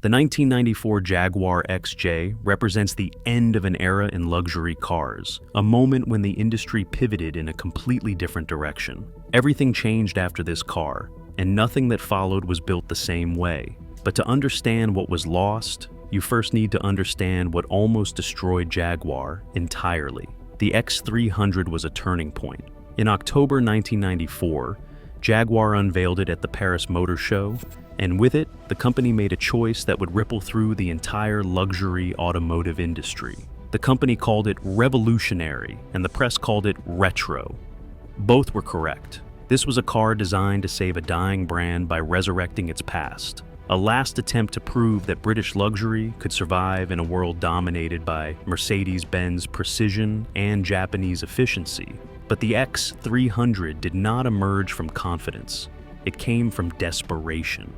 The 1994 Jaguar XJ represents the end of an era in luxury cars, a moment when the industry pivoted in a completely different direction. Everything changed after this car, and nothing that followed was built the same way. But to understand what was lost, you first need to understand what almost destroyed Jaguar entirely. The X300 was a turning point. In October 1994, Jaguar unveiled it at the Paris Motor Show, and with it, the company made a choice that would ripple through the entire luxury automotive industry. The company called it revolutionary, and the press called it retro. Both were correct. This was a car designed to save a dying brand by resurrecting its past. A last attempt to prove that British luxury could survive in a world dominated by Mercedes-Benz precision and Japanese efficiency. But the X300 did not emerge from confidence. It came from desperation.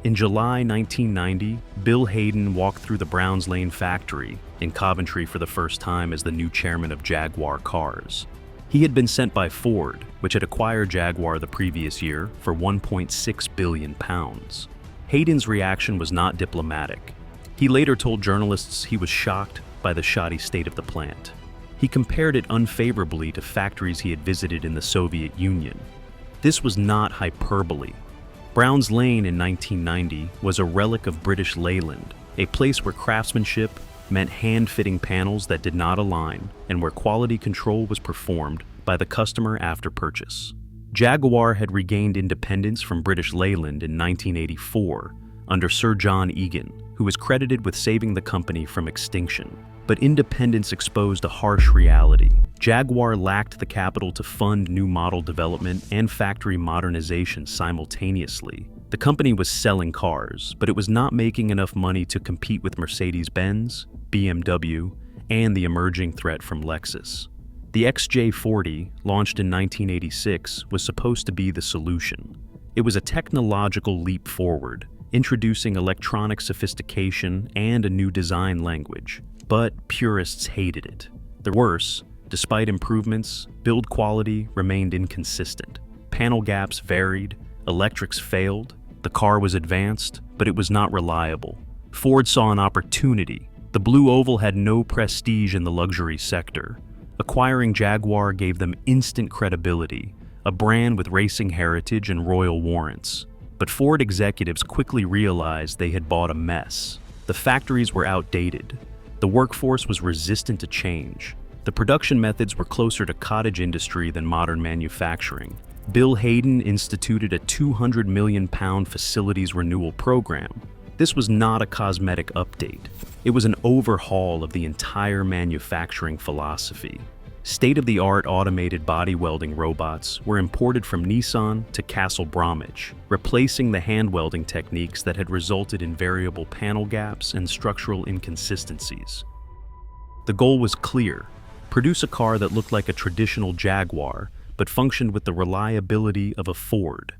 In July 1990, Bill Hayden walked through the Browns Lane factory in Coventry for the first time as the new chairman of Jaguar Cars. He had been sent by Ford, which had acquired Jaguar the previous year for £1.6 billion. Hayden's reaction was not diplomatic. He later told journalists he was shocked by the shoddy state of the plant. He compared it unfavorably to factories he had visited in the Soviet Union. This was not hyperbole. Browns Lane in 1990 was a relic of British Leyland, a place where craftsmanship meant hand-fitting panels that did not align and where quality control was performed by the customer after purchase. Jaguar had regained independence from British Leyland in 1984 under Sir John Egan, who was credited with saving the company from extinction. But independence exposed a harsh reality. Jaguar lacked the capital to fund new model development and factory modernization simultaneously. The company was selling cars, but it was not making enough money to compete with Mercedes-Benz, BMW, and the emerging threat from Lexus. The XJ40, launched in 1986, was supposed to be the solution. It was a technological leap forward, introducing electronic sophistication and a new design language. But purists hated it. Worse, despite improvements, build quality remained inconsistent. Panel gaps varied, electrics failed, the car was advanced, but it was not reliable. Ford saw an opportunity. The Blue Oval had no prestige in the luxury sector. Acquiring Jaguar gave them instant credibility, a brand with racing heritage and royal warrants. But Ford executives quickly realized they had bought a mess. The factories were outdated. The workforce was resistant to change. The production methods were closer to cottage industry than modern manufacturing. Bill Hayden instituted a £200 million facilities renewal program. This was not a cosmetic update. It was an overhaul of the entire manufacturing philosophy. State-of-the-art automated body welding robots were imported from Nissan to Castle Bromwich, replacing the hand welding techniques that had resulted in variable panel gaps and structural inconsistencies. The goal was clear: produce a car that looked like a traditional Jaguar, but functioned with the reliability of a Ford.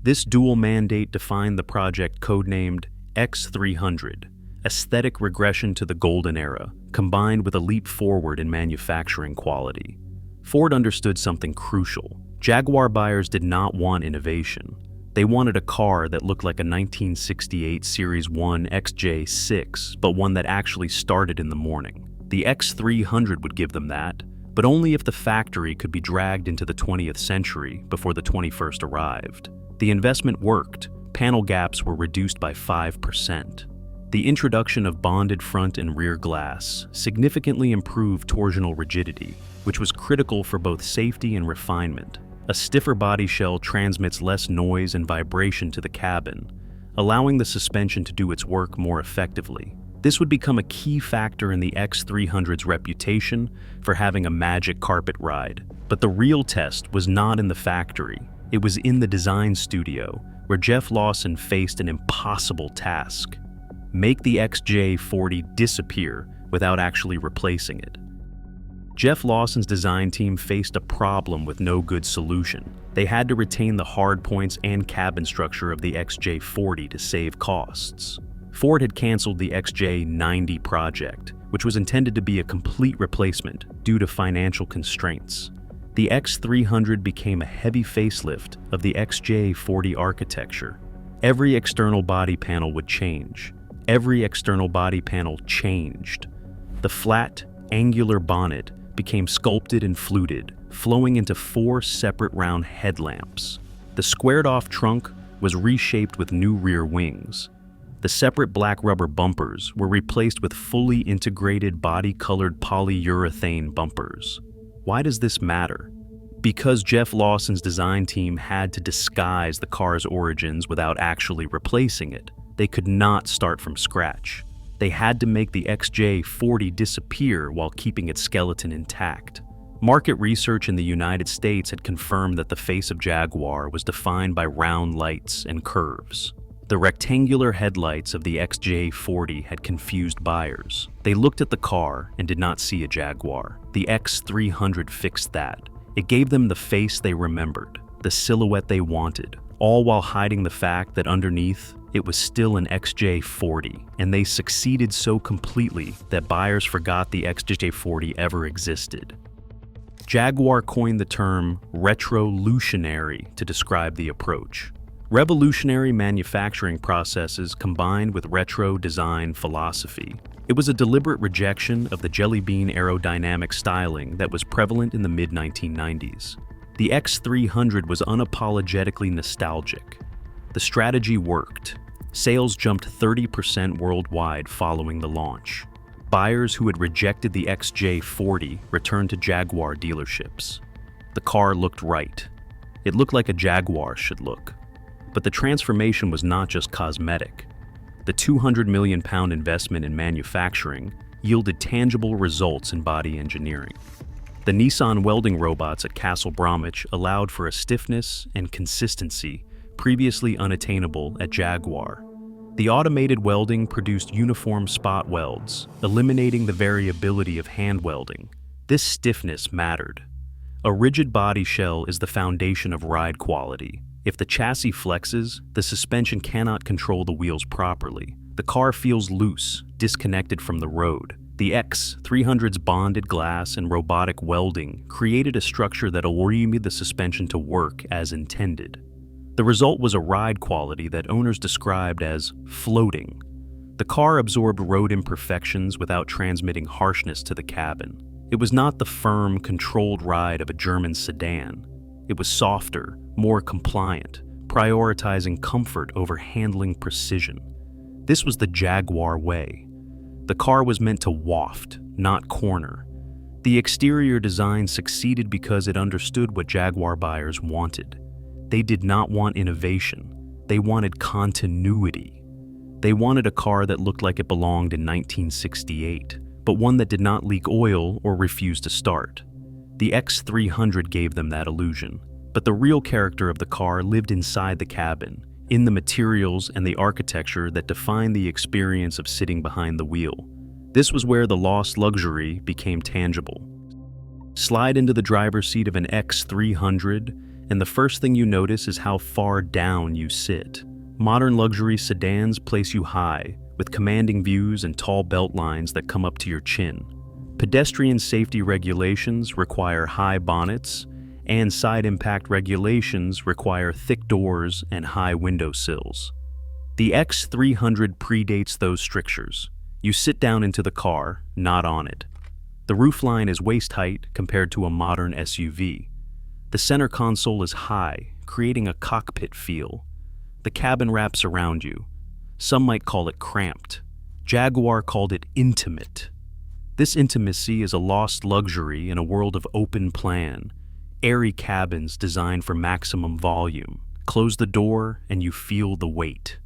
This dual mandate defined the project codenamed X300, aesthetic regression to the golden era, combined with a leap forward in manufacturing quality. Ford understood something crucial. Jaguar buyers did not want innovation. They wanted a car that looked like a 1968 Series 1 XJ6, but one that actually started in the morning. The X300 would give them that, but only if the factory could be dragged into the 20th century before the 21st arrived. The investment worked. Panel gaps were reduced by 5%. The introduction of bonded front and rear glass significantly improved torsional rigidity, which was critical for both safety and refinement. A stiffer body shell transmits less noise and vibration to the cabin, allowing the suspension to do its work more effectively. This would become a key factor in the X300's reputation for having a magic carpet ride. But the real test was not in the factory. It was in the design studio, where Jeff Lawson faced an impossible task: make the XJ40 disappear without actually replacing it. Jeff Lawson's design team faced a problem with no good solution. They had to retain the hard points and cabin structure of the XJ40 to save costs. Ford had canceled the XJ90 project, which was intended to be a complete replacement due to financial constraints. The X300 became a heavy facelift of the XJ40 architecture. Every external body panel would change. Every external body panel changed. The flat, angular bonnet became sculpted and fluted, flowing into 4 separate round headlamps. The squared-off trunk was reshaped with new rear wings. The separate black rubber bumpers were replaced with fully integrated body-colored polyurethane bumpers. Why does this matter? Because Jeff Lawson's design team had to disguise the car's origins without actually replacing it. They could not start from scratch. They had to make the XJ40 disappear while keeping its skeleton intact. Market research in the United States had confirmed that the face of Jaguar was defined by round lights and curves. The rectangular headlights of the XJ40 had confused buyers. They looked at the car and did not see a Jaguar. The X300 fixed that. It gave them the face they remembered, the silhouette they wanted, all while hiding the fact that underneath, it was still an XJ40, and they succeeded so completely that buyers forgot the XJ40 ever existed. Jaguar coined the term retrolutionary to describe the approach. Revolutionary manufacturing processes combined with retro design philosophy. It was a deliberate rejection of the jelly bean aerodynamic styling that was prevalent in the mid-1990s. The X300 was unapologetically nostalgic. The strategy worked. Sales jumped 30% worldwide following the launch. Buyers who had rejected the XJ40 returned to Jaguar dealerships. The car looked right. It looked like a Jaguar should look. But the transformation was not just cosmetic. The £200 million investment in manufacturing yielded tangible results in body engineering. The Nissan welding robots at Castle Bromwich allowed for a stiffness and consistency previously unattainable at Jaguar. The automated welding produced uniform spot welds, eliminating the variability of hand welding. This stiffness mattered. A rigid body shell is the foundation of ride quality. If the chassis flexes, the suspension cannot control the wheels properly. The car feels loose, disconnected from the road. The X300's bonded glass and robotic welding created a structure that allowed the suspension to work as intended. The result was a ride quality that owners described as floating. The car absorbed road imperfections without transmitting harshness to the cabin. It was not the firm, controlled ride of a German sedan. It was softer, more compliant, prioritizing comfort over handling precision. This was the Jaguar way. The car was meant to waft, not corner. The exterior design succeeded because it understood what Jaguar buyers wanted. They did not want innovation. They wanted continuity. They wanted a car that looked like it belonged in 1968, but one that did not leak oil or refuse to start. The X300 gave them that illusion. But the real character of the car lived inside the cabin, in the materials and the architecture that defined the experience of sitting behind the wheel. This was where the lost luxury became tangible. Slide into the driver's seat of an X300, and the first thing you notice is how far down you sit. Modern luxury sedans place you high, with commanding views and tall belt lines that come up to your chin. Pedestrian safety regulations require high bonnets, and side impact regulations require thick doors and high windowsills. The X300 predates those strictures. You sit down into the car, not on it. The roofline is waist height compared to a modern SUV. The center console is high, creating a cockpit feel. The cabin wraps around you. Some might call it cramped. Jaguar called it intimate. This intimacy is a lost luxury in a world of open plan. Airy cabins designed for maximum volume. Close the door and you feel the weight.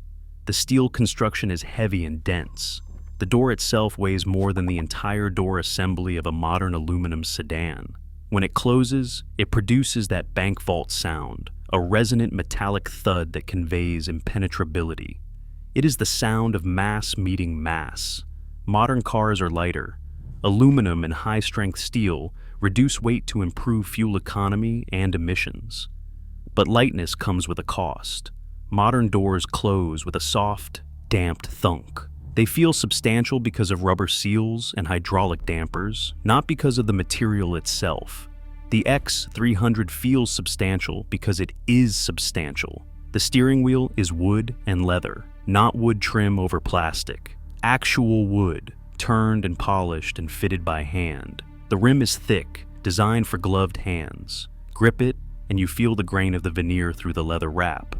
The steel construction is heavy and dense. The door itself weighs more than the entire door assembly of a modern aluminum sedan. When it closes, it produces that bank vault sound, a resonant metallic thud that conveys impenetrability. It is the sound of mass meeting mass. Modern cars are lighter. Aluminum and high-strength steel reduce weight to improve fuel economy and emissions. But lightness comes with a cost. Modern doors close with a soft, damped thunk. They feel substantial because of rubber seals and hydraulic dampers, not because of the material itself. The X300 feels substantial because it is substantial. The steering wheel is wood and leather. Not wood trim over plastic. Actual wood, turned and polished and fitted by hand. The rim is thick, designed for gloved hands. Grip it, and you feel the grain of the veneer through the leather wrap.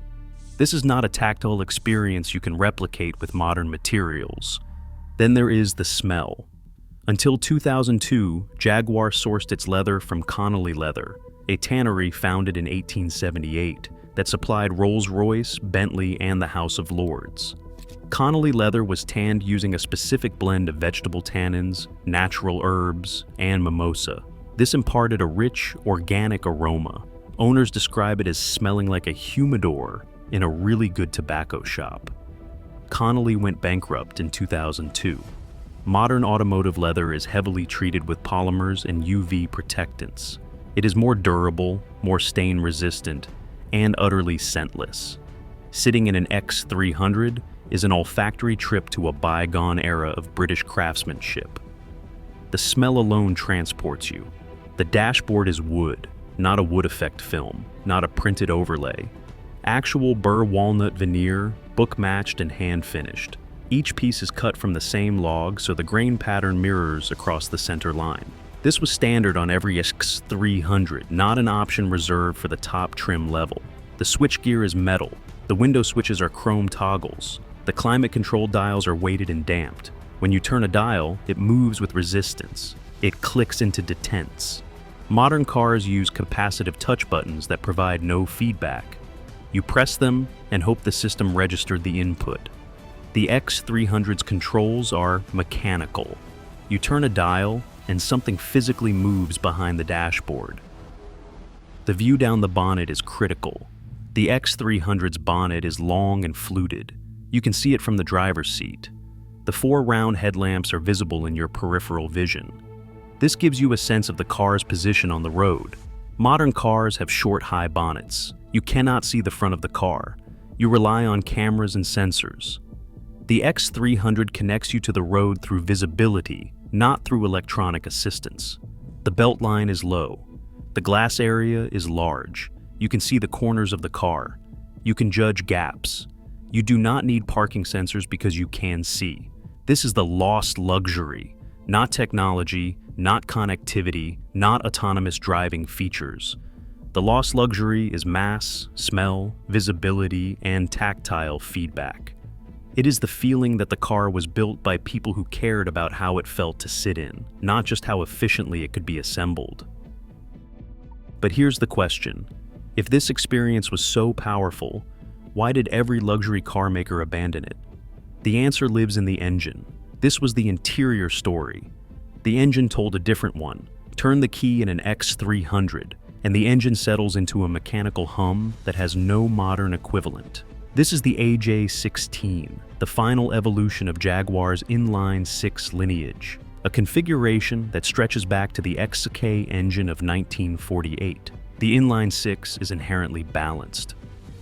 This is not a tactile experience you can replicate with modern materials. Then there is the smell. Until 2002, Jaguar sourced its leather from Connolly Leather, a tannery founded in 1878 that supplied Rolls-Royce, Bentley, and the House of Lords. Connolly leather was tanned using a specific blend of vegetable tannins, natural herbs, and mimosa. This imparted a rich, organic aroma. Owners describe it as smelling like a humidor in a really good tobacco shop. Connolly went bankrupt in 2002. Modern automotive leather is heavily treated with polymers and UV protectants. It is more durable, more stain-resistant, and utterly scentless. Sitting in an X300 is an olfactory trip to a bygone era of British craftsmanship. The smell alone transports you. The dashboard is wood, not a wood effect film, not a printed overlay. Actual burr walnut veneer, book-matched and hand-finished. Each piece is cut from the same log, so the grain pattern mirrors across the center line. This was standard on every X300, not an option reserved for the top trim level. The switchgear is metal. The window switches are chrome toggles. The climate control dials are weighted and damped. When you turn a dial, it moves with resistance. It clicks into detents. Modern cars use capacitive touch buttons that provide no feedback. You press them and hope the system registered the input. The X300's controls are mechanical. You turn a dial and something physically moves behind the dashboard. The view down the bonnet is critical. The X300's bonnet is long and fluted. You can see it from the driver's seat. The 4 round headlamps are visible in your peripheral vision. This gives you a sense of the car's position on the road. Modern cars have short, high bonnets. You cannot see the front of the car. You rely on cameras and sensors. The X300 connects you to the road through visibility, not through electronic assistance. The belt line is low. The glass area is large. You can see the corners of the car. You can judge gaps. You do not need parking sensors because you can see. This is the lost luxury, not technology, not connectivity, not autonomous driving features. The lost luxury is mass, smell, visibility, and tactile feedback. It is the feeling that the car was built by people who cared about how it felt to sit in, not just how efficiently it could be assembled. But here's the question. If this experience was so powerful, why did every luxury car maker abandon it? The answer lives in the engine. This was the interior story. The engine told a different one. Turn the key in an X300, and the engine settles into a mechanical hum that has no modern equivalent. This is the AJ16, the final evolution of Jaguar's inline-6 lineage, a configuration that stretches back to the XK engine of 1948. The inline-6 is inherently balanced.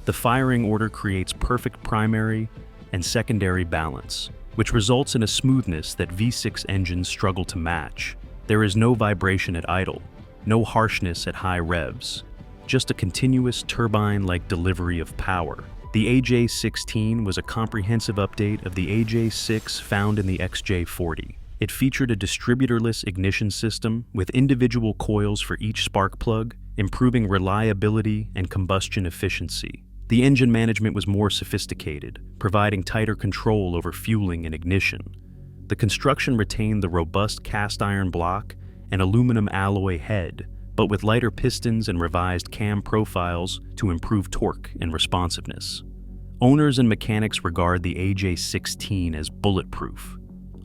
The firing order creates perfect primary and secondary balance, which results in a smoothness that V6 engines struggle to match. There is no vibration at idle, no harshness at high revs, just a continuous turbine-like delivery of power. The AJ16 was a comprehensive update of the AJ6 found in the XJ40. It featured a distributorless ignition system with individual coils for each spark plug, improving reliability and combustion efficiency. The engine management was more sophisticated, providing tighter control over fueling and ignition. The construction retained the robust cast iron block and aluminum alloy head, but with lighter pistons and revised cam profiles to improve torque and responsiveness. Owners and mechanics regard the AJ16 as bulletproof.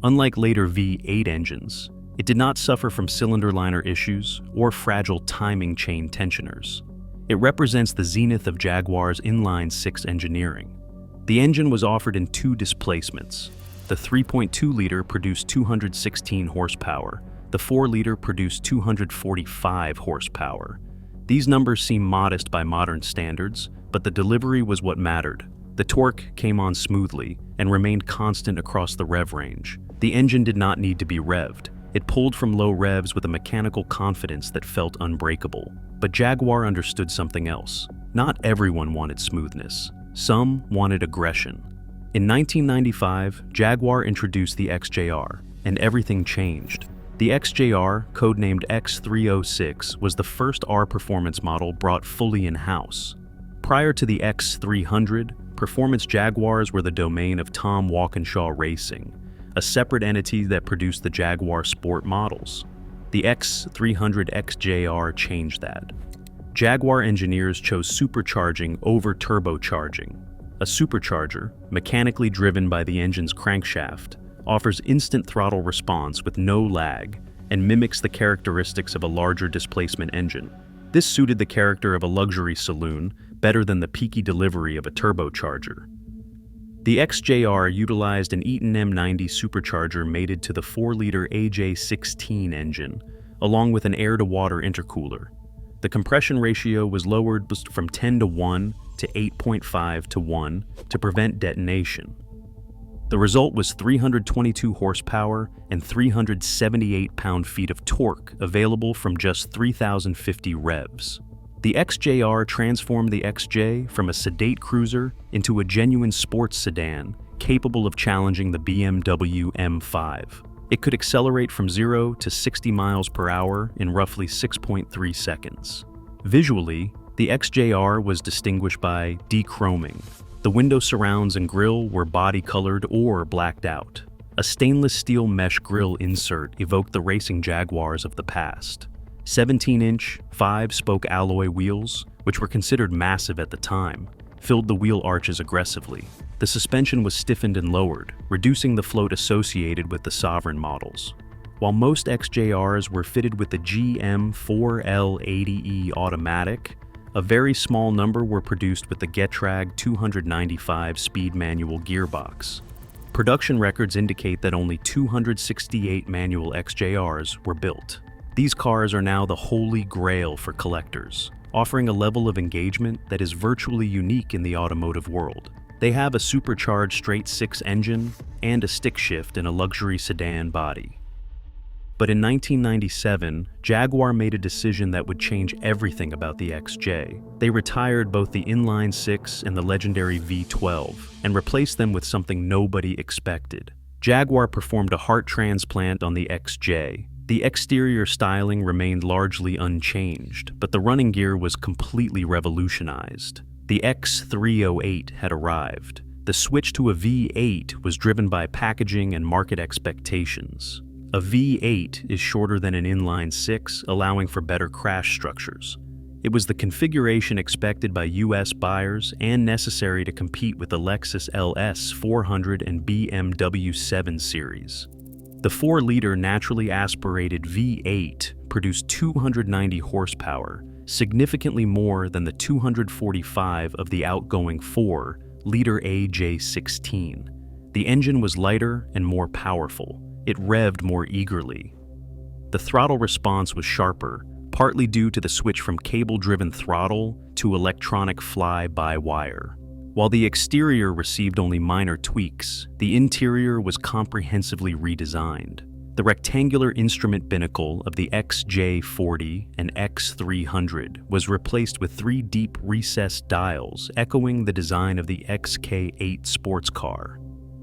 Unlike later V8 engines, it did not suffer from cylinder liner issues or fragile timing chain tensioners. It represents the zenith of Jaguar's inline-6 engineering. The engine was offered in 2 displacements. The 3.2-liter produced 216 horsepower. The 4-liter produced 245 horsepower. These numbers seem modest by modern standards, but the delivery was what mattered. The torque came on smoothly and remained constant across the rev range. The engine did not need to be revved. It pulled from low revs with a mechanical confidence that felt unbreakable. But Jaguar understood something else. Not everyone wanted smoothness. Some wanted aggression. In 1995, Jaguar introduced the XJR, and everything changed. The XJR, codenamed X306, was the first R performance model brought fully in-house. Prior to the X300, performance Jaguars were the domain of Tom Walkinshaw Racing, a separate entity that produced the Jaguar Sport models. The X300 XJR changed that. Jaguar engineers chose supercharging over turbocharging. A supercharger, mechanically driven by the engine's crankshaft, offers instant throttle response with no lag and mimics the characteristics of a larger displacement engine. This suited the character of a luxury saloon better than the peaky delivery of a turbocharger. The XJR utilized an Eaton M90 supercharger mated to the 4-liter AJ16 engine, along with an air-to-water intercooler. The compression ratio was lowered from 10:1 to 8.5:1 to prevent detonation. The result was 322 horsepower and 378 pound-feet of torque available from just 3,050 revs. The XJR transformed the XJ from a sedate cruiser into a genuine sports sedan capable of challenging the BMW M5. It could accelerate from 0 to 60 miles per hour in roughly 6.3 seconds. Visually, the XJR was distinguished by dechroming. The window surrounds and grille were body-colored or blacked out. A stainless steel mesh grille insert evoked the racing Jaguars of the past. 17-inch, 5-spoke alloy wheels, which were considered massive at the time, filled the wheel arches aggressively. The suspension was stiffened and lowered, reducing the float associated with the Sovereign models. While most XJRs were fitted with the GM4L80E automatic, a very small number were produced with the Getrag 295 speed manual gearbox. Production records indicate that only 268 manual XJRs were built. These cars are now the holy grail for collectors, offering a level of engagement that is virtually unique in the automotive world. They have a supercharged straight-six engine and a stick shift in a luxury sedan body. But in 1997, Jaguar made a decision that would change everything about the XJ. They retired both the inline-six and the legendary V12 and replaced them with something nobody expected. Jaguar performed a heart transplant on the XJ. The exterior styling remained largely unchanged, but the running gear was completely revolutionized. The X308 had arrived. The switch to a V8 was driven by packaging and market expectations. A V8 is shorter than an inline-six, allowing for better crash structures. It was the configuration expected by US buyers and necessary to compete with the Lexus LS 400 and BMW 7 Series. The 4-liter naturally aspirated V8 produced 290 horsepower, significantly more than the 245 of the outgoing 4-liter AJ16. The engine was lighter and more powerful. It revved more eagerly. The throttle response was sharper, partly due to the switch from cable-driven throttle to electronic fly-by-wire. While the exterior received only minor tweaks, the interior was comprehensively redesigned. The rectangular instrument binnacle of the XJ40 and X300 was replaced with 3 deep recessed dials echoing the design of the XK8 sports car.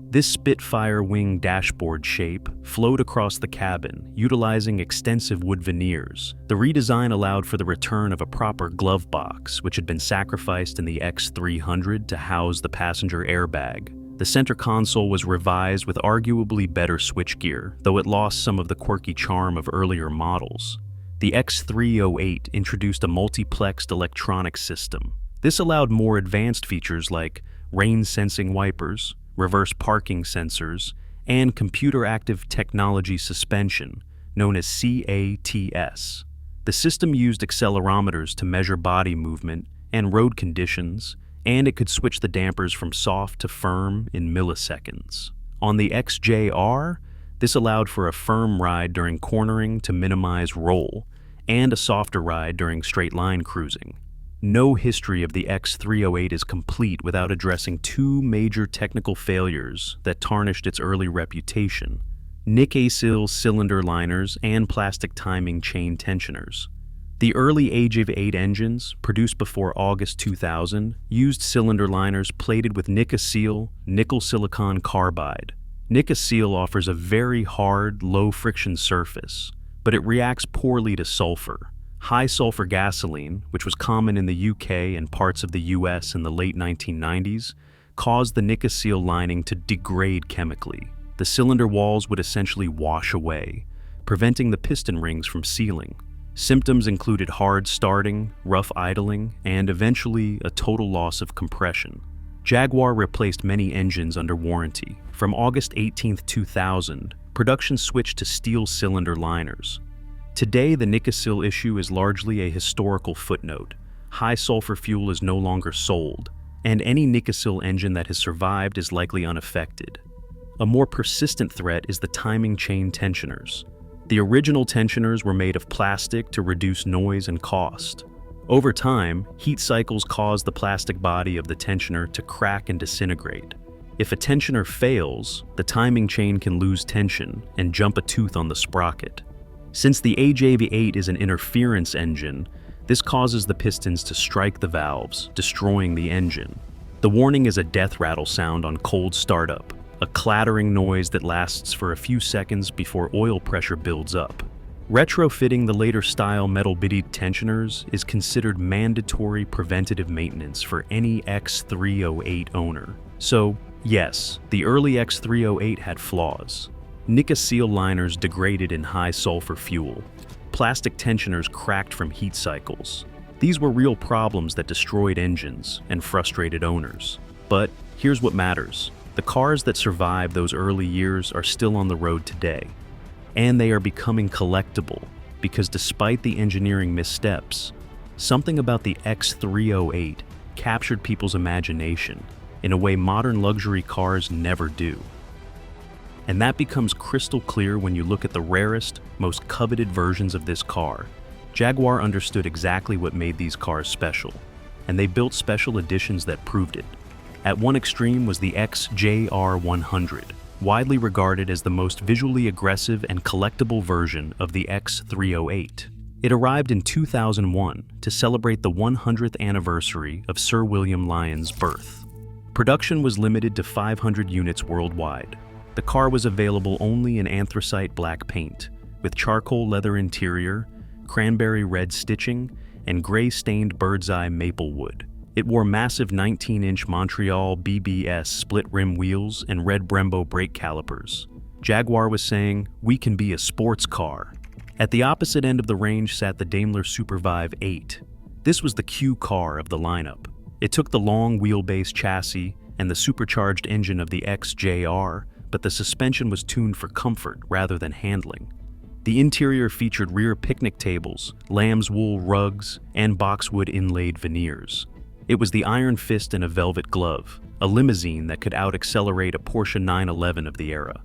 This Spitfire wing dashboard shape flowed across the cabin, utilizing extensive wood veneers. The redesign allowed for the return of a proper glove box, which had been sacrificed in the X300 to house the passenger airbag. The center console was revised with arguably better switchgear, though it lost some of the quirky charm of earlier models. The X308 introduced a multiplexed electronic system. This allowed more advanced features like rain-sensing wipers, reverse parking sensors, and computer-active technology suspension, known as CATS. The system used accelerometers to measure body movement and road conditions, and it could switch the dampers from soft to firm in milliseconds. On the XJR, this allowed for a firm ride during cornering to minimize roll, and a softer ride during straight-line cruising. No history of the X308 is complete without addressing 2 major technical failures that tarnished its early reputation: Nick-Acyl cylinder liners and plastic timing chain tensioners. The early Age of 8 engines, produced before August 2000, used cylinder liners plated with nickel silicon carbide. Nickel offers a very hard, low-friction surface, but it reacts poorly to sulfur. High-sulfur gasoline, which was common in the UK and parts of the US in the late 1990s, caused the nickel lining to degrade chemically. The cylinder walls would essentially wash away, preventing the piston rings from sealing. Symptoms included hard starting, rough idling, and eventually a total loss of compression. Jaguar replaced many engines under warranty. From August 18, 2000, production switched to steel cylinder liners. Today, the nickel issue is largely a historical footnote. High sulfur fuel is no longer sold, and any nickel engine that has survived is likely unaffected. A more persistent threat is the timing chain tensioners. The original tensioners were made of plastic to reduce noise and cost. Over time, heat cycles cause the plastic body of the tensioner to crack and disintegrate. If a tensioner fails, the timing chain can lose tension and jump a tooth on the sprocket. Since the AJ8 is an interference engine, this causes the pistons to strike the valves, destroying the engine. The warning is a death rattle sound on cold startup, a clattering noise that lasts for a few seconds before oil pressure builds up. Retrofitting the later style metal-bodied tensioners is considered mandatory preventative maintenance for any X308 owner. So, yes, the early X308 had flaws. Nickel liners degraded in high sulfur fuel. Plastic tensioners cracked from heat cycles. These were real problems that destroyed engines and frustrated owners. But here's what matters. The cars that survived those early years are still on the road today. And they are becoming collectible because despite the engineering missteps, something about the X308 captured people's imagination in a way modern luxury cars never do. And that becomes crystal clear when you look at the rarest, most coveted versions of this car. Jaguar understood exactly what made these cars special, and they built special editions that proved it. At one extreme was the XJR100, widely regarded as the most visually aggressive and collectible version of the X308. It arrived in 2001 to celebrate the 100th anniversary of Sir William Lyon's birth. Production was limited to 500 units worldwide. The car was available only in anthracite black paint, with charcoal leather interior, cranberry red stitching, and gray-stained bird's eye maple wood. It wore massive 19-inch Montreal BBS split-rim wheels and red Brembo brake calipers. Jaguar was saying, "We can be a sports car." At the opposite end of the range sat the Daimler Supervive 8. This was the Q car of the lineup. It took the long wheelbase chassis and the supercharged engine of the XJR, but the suspension was tuned for comfort rather than handling. The interior featured rear picnic tables, lamb's wool rugs, and boxwood inlaid veneers. It was the iron fist in a velvet glove, a limousine that could out-accelerate a Porsche 911 of the era.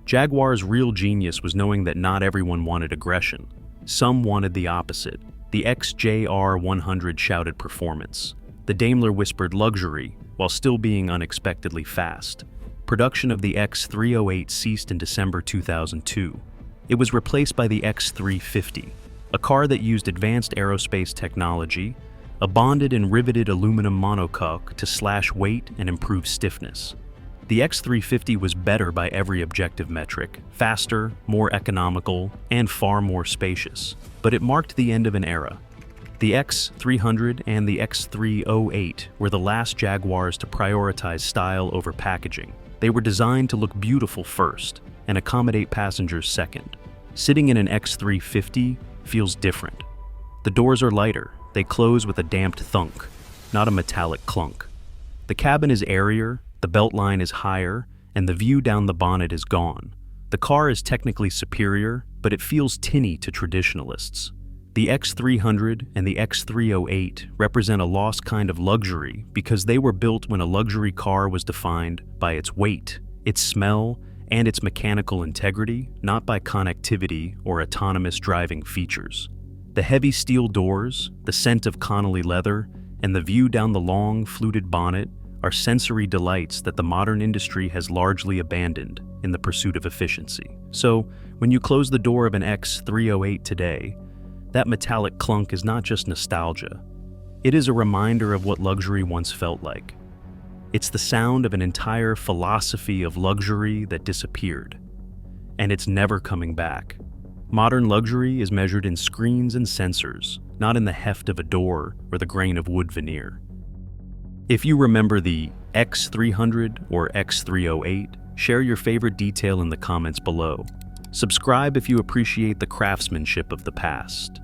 Jaguar's real genius was knowing that not everyone wanted aggression. Some wanted the opposite. The XJR100 shouted performance. The Daimler whispered luxury, while still being unexpectedly fast. Production of the X308 ceased in December 2002. It was replaced by the X350, a car that used advanced aerospace technology, a bonded and riveted aluminum monocoque to slash weight and improve stiffness. The X350 was better by every objective metric, faster, more economical, and far more spacious, but it marked the end of an era. The X300 and the X308 were the last Jaguars to prioritize style over packaging. They were designed to look beautiful first and accommodate passengers second. Sitting in an X350 feels different. The doors are lighter. They close with a damped thunk, not a metallic clunk. The cabin is airier, the belt line is higher, and the view down the bonnet is gone. The car is technically superior, but it feels tinny to traditionalists. The X300 and the X308 represent a lost kind of luxury because they were built when a luxury car was defined by its weight, its smell, and its mechanical integrity, not by connectivity or autonomous driving features. The heavy steel doors, the scent of Connolly leather, and the view down the long, fluted bonnet are sensory delights that the modern industry has largely abandoned in the pursuit of efficiency. So, when you close the door of an X308 today, That metallic clunk is not just nostalgia. It is a reminder of what luxury once felt like. It's the sound of an entire philosophy of luxury that disappeared. And it's never coming back. Modern luxury is measured in screens and sensors, not in the heft of a door or the grain of wood veneer. If you remember the X300 or X308, share your favorite detail in the comments below. Subscribe if you appreciate the craftsmanship of the past.